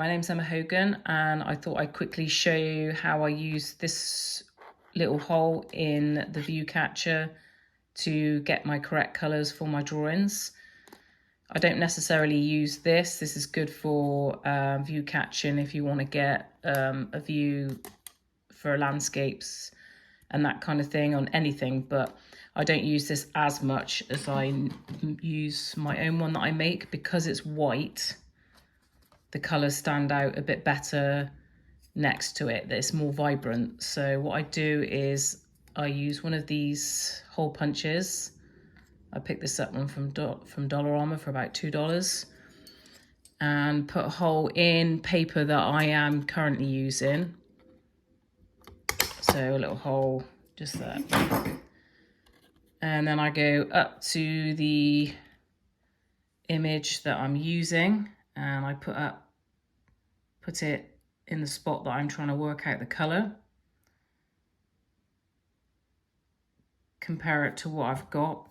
My name's Emma Hogan, and I thought I'd quickly show you how I use this little hole in the view catcher to get my correct colours for my drawings. I don't necessarily use this. This is good for view catching if you want to get a view for landscapes and that kind of thing on anything, but I don't use this as much as I use my own one that I make. Because it's white, the colours stand out a bit better next to it, that it's more vibrant. So what I do is I use one of these hole punches. I picked this up one from Dollarama for about $2, and put a hole in paper that I am currently using. So a little hole just there. And then I go up to the image that I'm using, and I put it in the spot that I'm trying to work out the colour. Compare it to what I've got.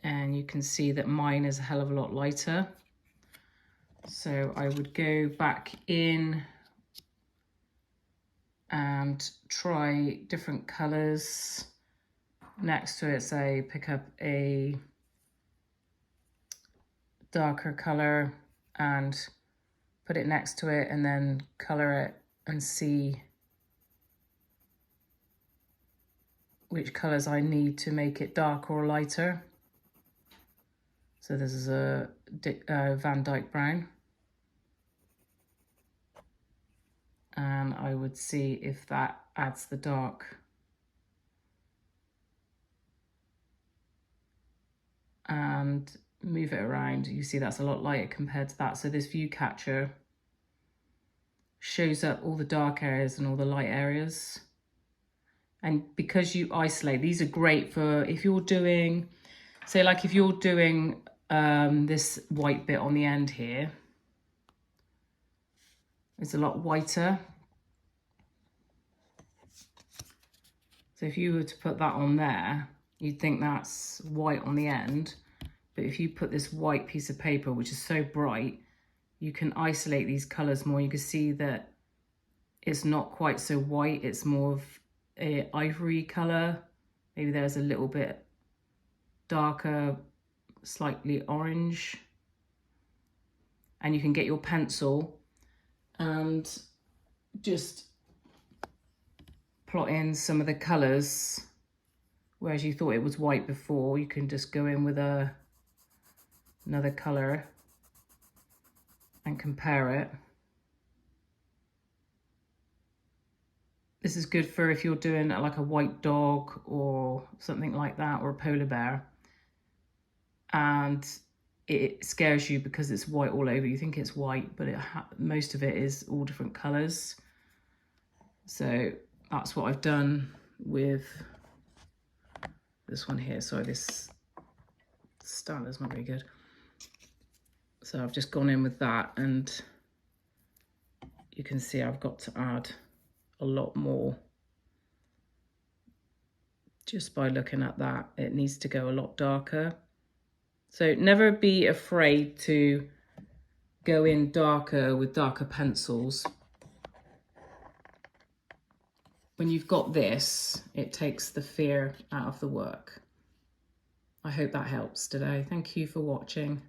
And you can see that mine is a hell of a lot lighter. So I would go back in and try different colours next to it. Say pick up a darker colour and put it next to it, and then colour it and see which colours I need to make it darker or lighter. So this is a Van Dyke brown, and I would see if that adds the dark. And move it around, you see that's a lot lighter compared to that. So this view catcher shows up all the dark areas and all the light areas. And because you isolate, these are great for if you're doing, say like if you're doing this white bit on the end here, it's a lot whiter. So if you were to put that on there, you'd think that's white on the end. But if you put this white piece of paper, which is so bright, you can isolate these colours more. You can see that it's not quite so white. It's more of an ivory colour. Maybe there's a little bit darker, slightly orange. And you can get your pencil and just plot in some of the colours. Whereas you thought it was white before, you can just go in with another colour and compare it. This is good for if you're doing like a white dog or something like that, or a polar bear, and it scares you because it's white all over. You think it's white, but most of it is all different colours. So that's what I've done with this one here. Sorry, this stand is not very good. So I've just gone in with that, and you can see I've got to add a lot more. Just by looking at that, it needs to go a lot darker. So never be afraid to go in darker with darker pencils. When you've got this, it takes the fear out of the work. I hope that helps today. Thank you for watching.